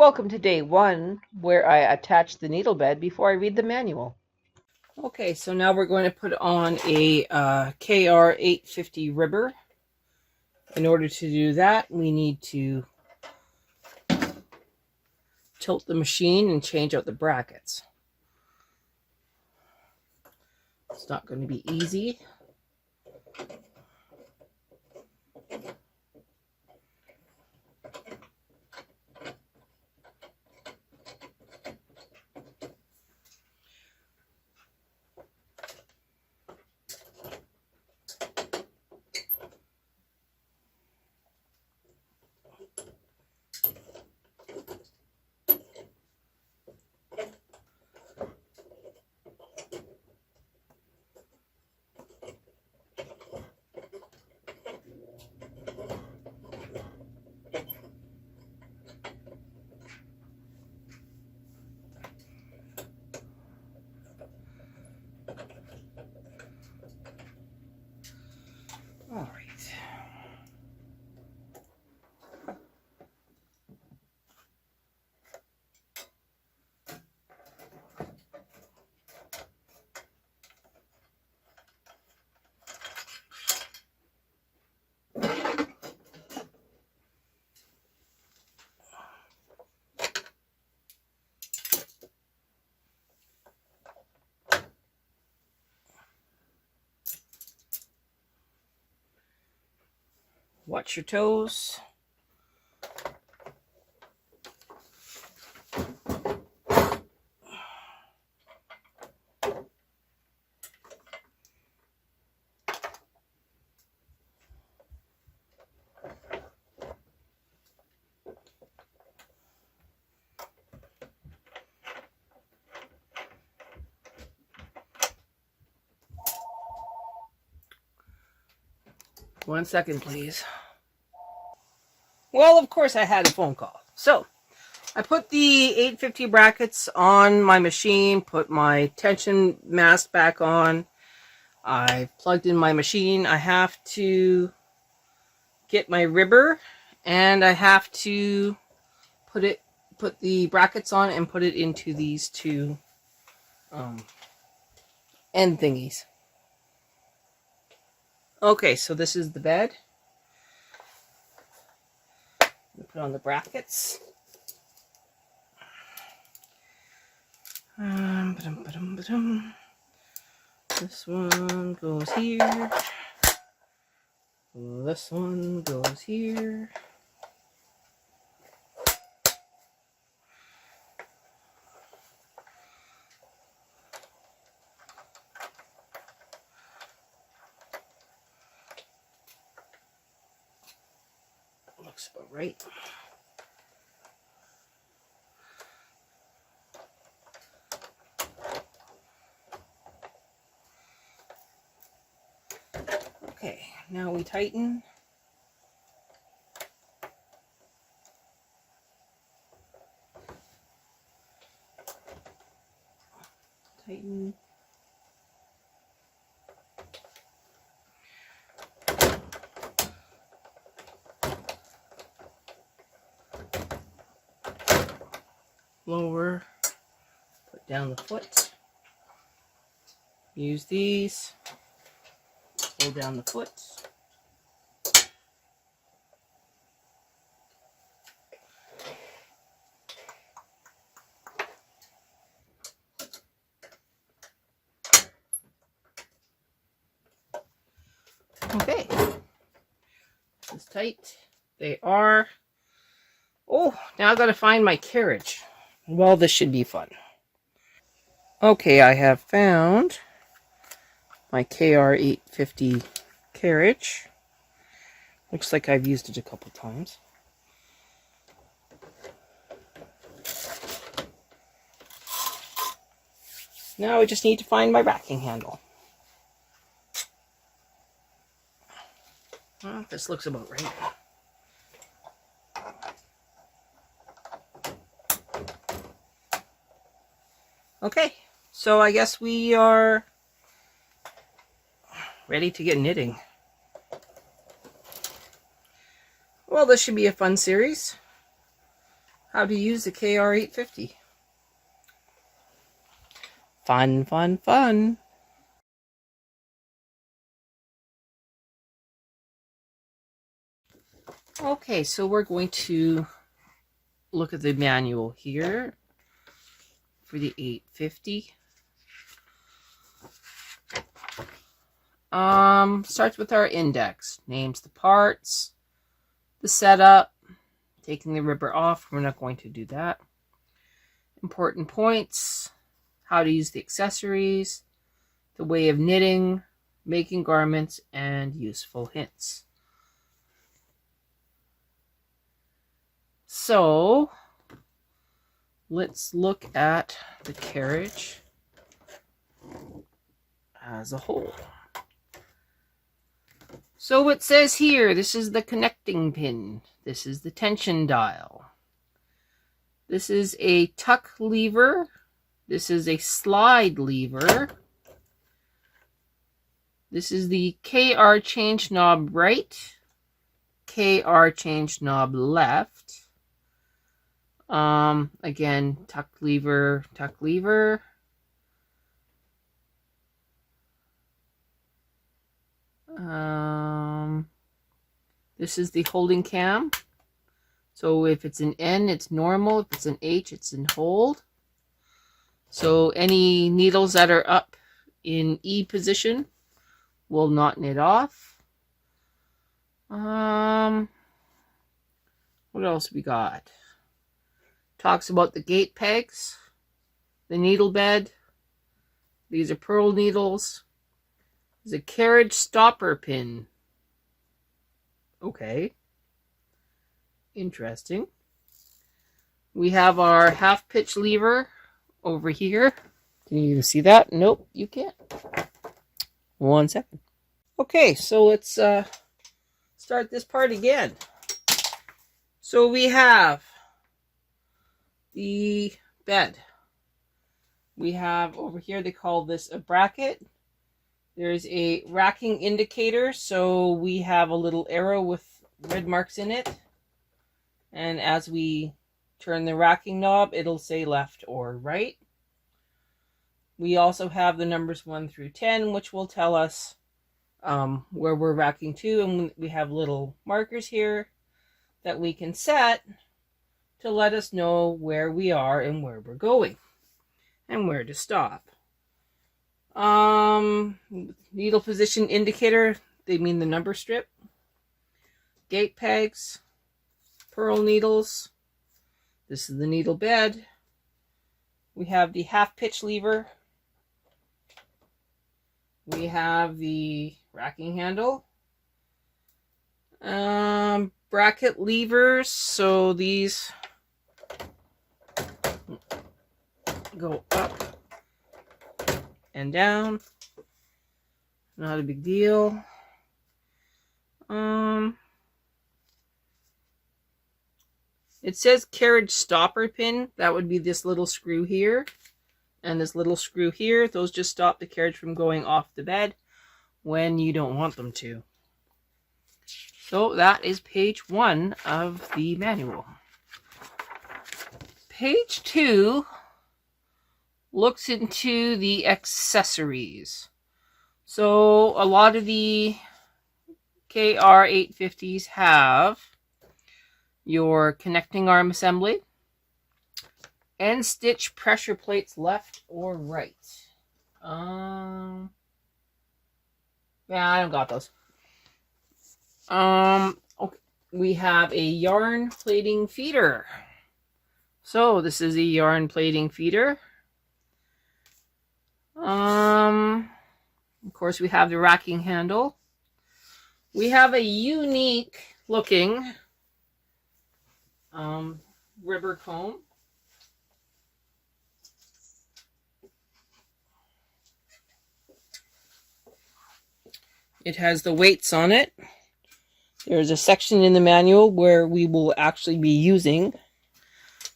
Welcome to day 1, where I attach the needle bed before I read the manual. Okay, so now we're going to put on a KR850 ribber. In order to do that, we need to tilt the machine and change out the brackets. It's not going to be easy. All right. Watch your toes. One second, please. Well, of course I had a phone call. So, I put the 850 brackets on my machine, put my tension mask back on. I plugged in my machine. I have to get my ribber, and I have to put the brackets on and put it into these two end thingies. Okay, so this is the bed. Put on the brackets. This one goes here. This one goes here. Looks about right. Okay, now we tighten. Tighten. Lower. Put down the foot. Use these. Pull down the foot. Okay. This is tight. They are. Oh, now I've got to find my carriage. Well, this should be fun. Okay, I have found my KR850 carriage. Looks like I've used it a couple times. Now I just need to find my racking handle. Well, this looks about right. Okay, so I guess we are ready to get knitting. Well, this should be a fun series. how to use the KR850. Fun, fun, fun. Okay, so we're going to look at the manual here for the 850. Starts with our index. Names the parts, the setup, taking the ribber off. We're not going to do that. Important points, how to use the accessories, the way of knitting, making garments, and useful hints. So, let's look at the carriage as a whole. So it says here, this is the connecting pin. This is the tension dial. This is a tuck lever. This is a slide lever. This is the KR change knob right, KR change knob left. Again, tuck lever, tuck lever. This is the holding cam. So if it's an N, it's normal. If it's an H, it's in hold. So any needles that are up in E position will not knit off. What else we got? Talks about the gate pegs, the needle bed. These are pearl needles. There's a carriage stopper pin. Okay. Interesting. We have our half pitch lever over here. Can you even see that? Nope, you can't. 1 second. Okay, so let's start this part again. So we have the bed. We have over here, they call this a bracket. There's a racking indicator, so we have a little arrow with red marks in it. And as we turn the racking knob, it'll say left or right. We also have the numbers 1 through 10, which will tell us where we're racking to. And we have little markers here that we can set to let us know where we are and where we're going and where to stop. Needle position indicator, they mean the number strip. Gate pegs, pearl needles. This is the needle bed. We have the half pitch lever. We have the racking handle. Bracket levers, so these go up and down. Not a big deal. It says carriage stopper pin. That would be this little screw here and this little screw here. Those just stop the carriage from going off the bed when you don't want them to. So that is page 1 of the manual. Page 2 looks into the accessories. So a lot of the KR850s have your connecting arm assembly and stitch pressure plates left or right. Yeah, I don't got those. Okay. We have a yarn plating feeder. So this is a yarn plating feeder. Of course, we have the racking handle. We have a unique looking ribber comb. It has the weights on it. There's a section in the manual where we will actually be using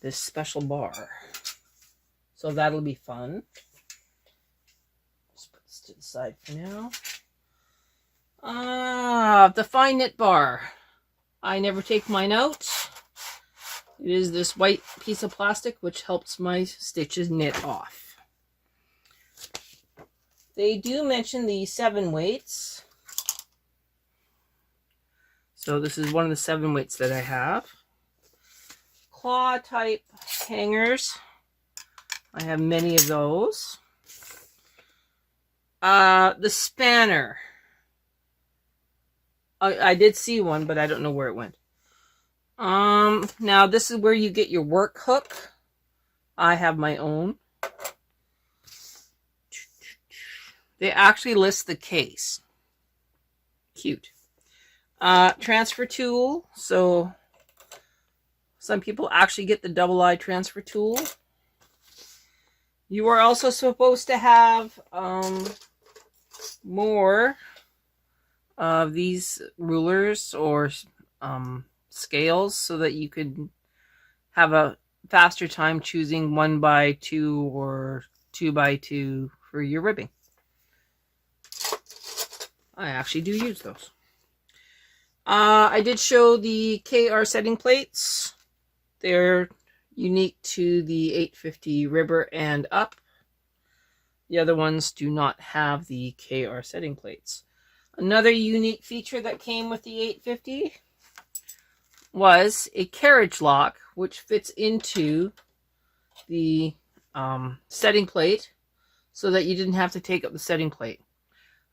this special bar. So that'll be fun. Just put this to the side for now. The fine knit bar. I never take mine out. It is this white piece of plastic which helps my stitches knit off. They do mention the 7 weights. So this is one of the 7 weights that I have. Claw type hangers. I have many of those. The spanner. I did see one, but I don't know where it went. Now this is where you get your work hook. I have my own. They actually list the case. Cute. Transfer tool. So some people actually get the double-eye transfer tool. You are also supposed to have more of these rulers or scales so that you could have a faster time choosing 1x2 or 2x2 for your ribbing. I actually do use those. I did show the KR setting plates. They're unique to the 850 Ribber and up. The other ones do not have the KR setting plates. Another unique feature that came with the 850 was a carriage lock, which fits into the setting plate so that you didn't have to take up the setting plate.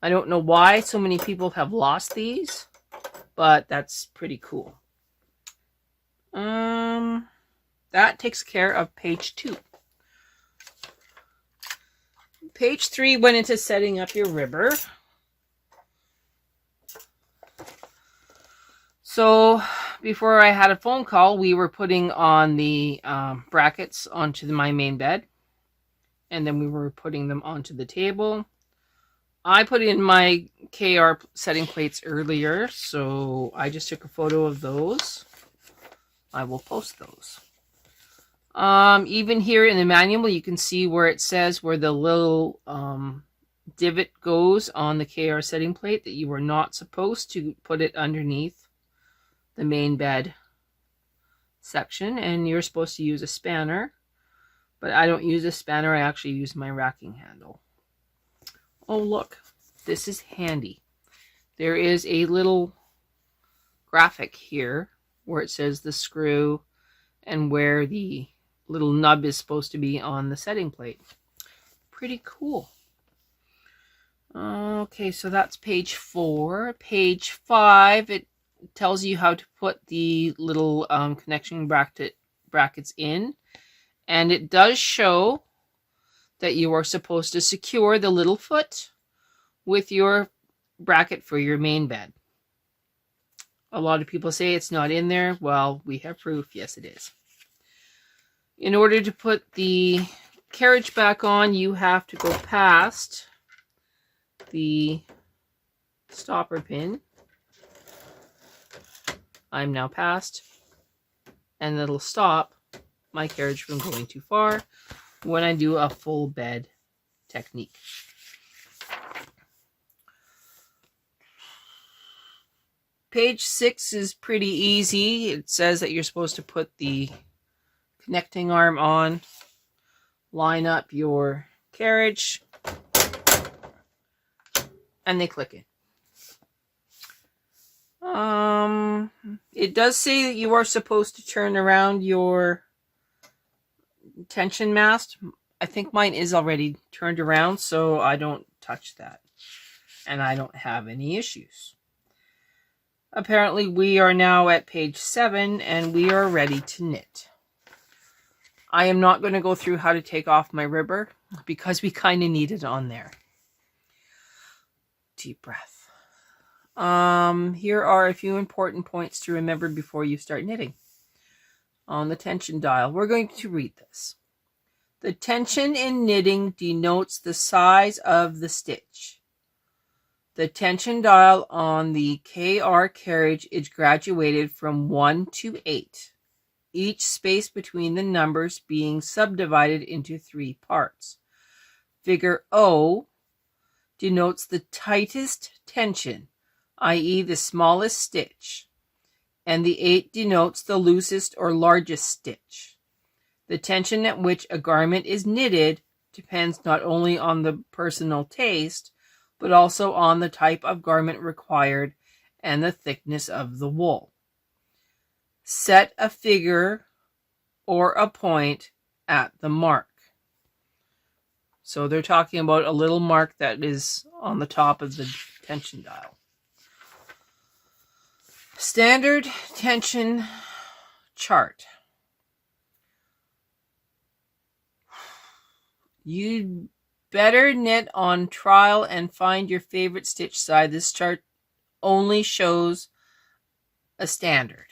I don't know why so many people have lost these, but that's pretty cool. That takes care of page 2. Page 3 went into setting up your ribber. So before I had a phone call, we were putting on the brackets onto my main bed, and then we were putting them onto the table. I put in my KR setting plates earlier, so I just took a photo of those. I will post those. Even here in the manual, you can see where it says where the little divot goes on the KR setting plate, that you were not supposed to put it underneath the main bed section, and you're supposed to use a spanner. But I don't use a spanner, I actually use my racking handle. Oh look, this is handy. There is a little graphic here where it says the screw and where the little nub is supposed to be on the setting plate. Pretty cool. Okay, so that's page 4. Page 5, it tells you how to put the little connection brackets in. And it does show that you are supposed to secure the little foot with your bracket for your main bed. A lot of people say it's not in there. Well, we have proof. Yes, it is. In order to put the carriage back on, you have to go past the stopper pin. I'm now past, and it'll stop my carriage from going too far when I do a full bed technique. Page 6 is pretty easy. It says that you're supposed to put the connecting arm on, line up your carriage, and they click in. It does say that you are supposed to turn around your tension mast. I think mine is already turned around, so I don't touch that. And I don't have any issues. Apparently we are now at page 7 and we are ready to knit. I am not going to go through how to take off my ribber because we kind of need it on there. Deep breath. Here are a few important points to remember before you start knitting. On the tension dial, we're going to read this. The tension in knitting denotes the size of the stitch. The tension dial on the KR carriage is graduated from 1 to 8, each space between the numbers being subdivided into 3 parts. Figure O denotes the tightest tension, i.e. the smallest stitch. and the 8 denotes the loosest or largest stitch. The tension at which a garment is knitted depends not only on the personal taste, but also on the type of garment required and the thickness of the wool. Set a figure or a point at the mark. So they're talking about a little mark that is on the top of the tension dial. Standard tension chart. You'd better knit on trial and find your favorite stitch size. This chart only shows a standard.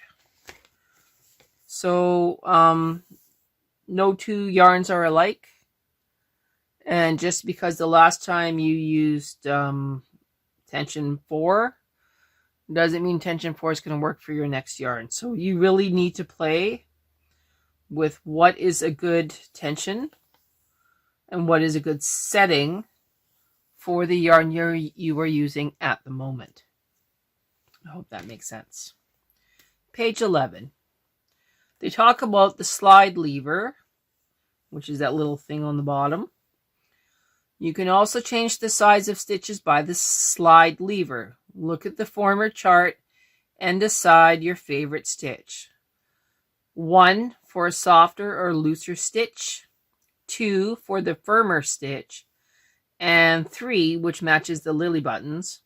So no two yarns are alike. And just because the last time you used tension 4 doesn't mean tension 4 is going to work for your next yarn. So you really need to play with what is a good tension and what is a good setting for the yarn you are using at the moment. I hope that makes sense. Page 11. They talk about the slide lever, which is that little thing on the bottom. You can also change the size of stitches by the slide lever. Look at the former chart and decide your favorite stitch. 1 for a softer or looser stitch, 2 for the firmer stitch, and 3, which matches the lily buttons,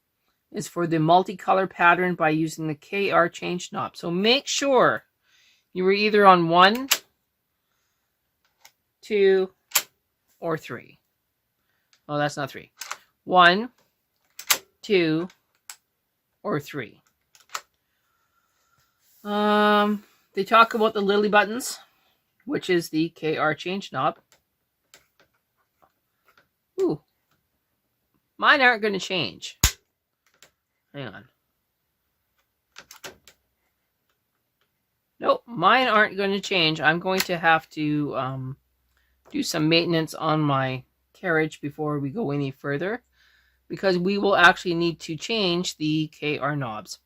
is for the multicolor pattern by using the KR change knob. So make sure you were either on 1, 2, or 3. Oh, that's not 3. 1, 2, or 3. They talk about the lily buttons, which is the KR change knob. Ooh. Mine aren't going to change. Hang on. Nope, mine aren't going to change. I'm going to have to do some maintenance on my carriage before we go any further, because we will actually need to change the KR knobs.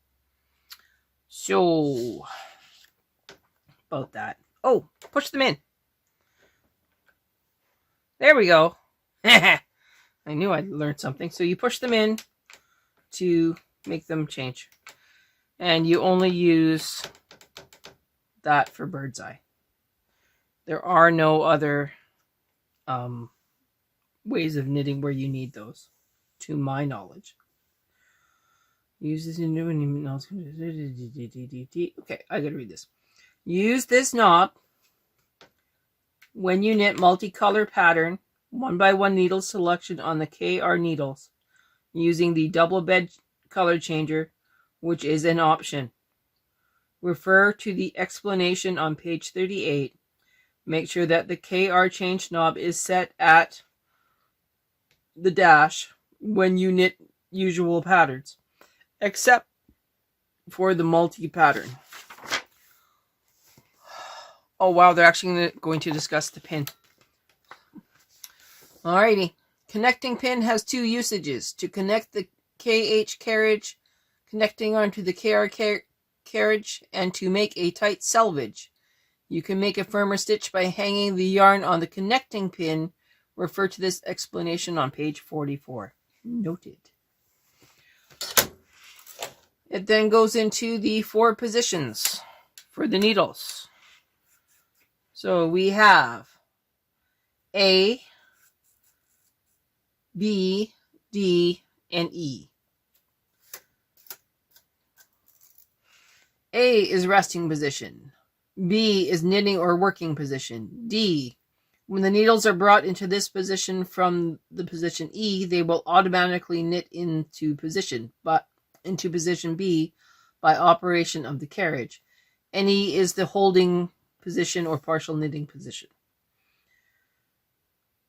So, about that. Oh, push them in. There we go. I knew I'd learned something. So you push them in to make them change. And you only use that for bird's eye. There are no other ways of knitting where you need those, to my knowledge. Use this in new. Okay, I gotta read this. Use this knob when you knit multicolor pattern 1x1 needle selection on the KR needles using the double bed color changer, which is an option. Refer to the explanation on page 38. Make sure that the KR change knob is set at the dash when you knit usual patterns, except for the multi-pattern. Oh wow, they're actually going to discuss the pin. Alrighty. Connecting pin has 2 usages. To connect the KH carriage, connecting onto the KR carriage, and to make a tight selvage. You can make a firmer stitch by hanging the yarn on the connecting pin. Refer to this explanation on page 44. Noted. It then goes into the 4 positions for the needles. So we have A, B, D, and E. A is resting position. B is knitting or working position. D, when the needles are brought into this position from the position E, they will automatically knit into position B by operation of the carriage. And E is the holding position or partial knitting position.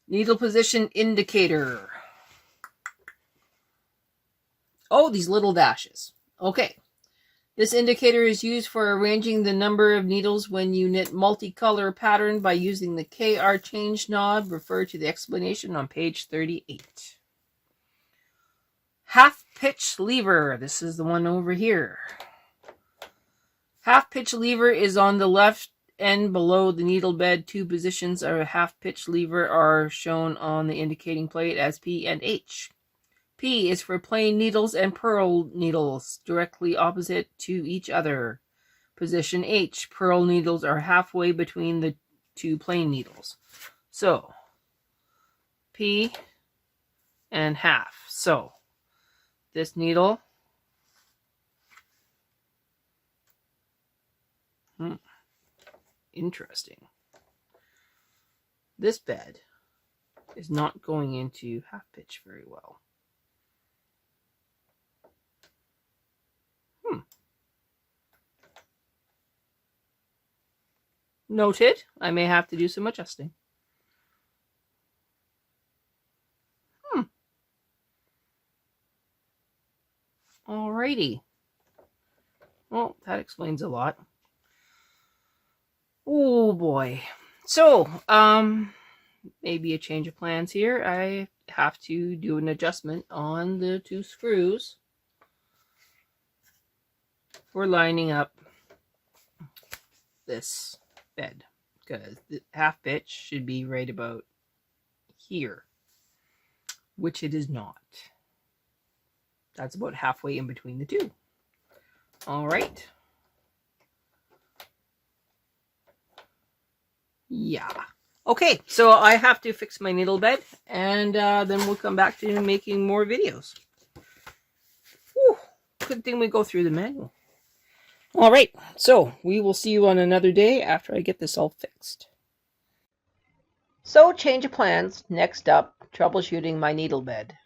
Needle position indicator. Oh, these little dashes. Okay. This indicator is used for arranging the number of needles when you knit multicolor pattern by using the KR change knob. Refer to the explanation on page 38. Half pitch lever. This is the one over here. Half pitch lever is on the left end below the needle bed. Two positions of a half pitch lever are shown on the indicating plate as P and H. P is for plain needles and pearl needles, directly opposite to each other. Position H, pearl needles are halfway between the two plain needles. So, P and half. So, this needle, interesting. This bed is not going into half pitch very well. Noted. I may have to do some adjusting. Alrighty. Well, that explains a lot. Oh boy. So, maybe a change of plans here. I have to do an adjustment on the two screws for lining up this bed, because the half pitch should be right about here, which it is not. That's about halfway in between the two. All right. Yeah. Okay, so I have to fix my needle bed, and then we'll come back to making more videos. Whew, good thing we go through the manual. All right, so we will see you on another day after I get this all fixed. So, change of plans. Next up, troubleshooting my needle bed.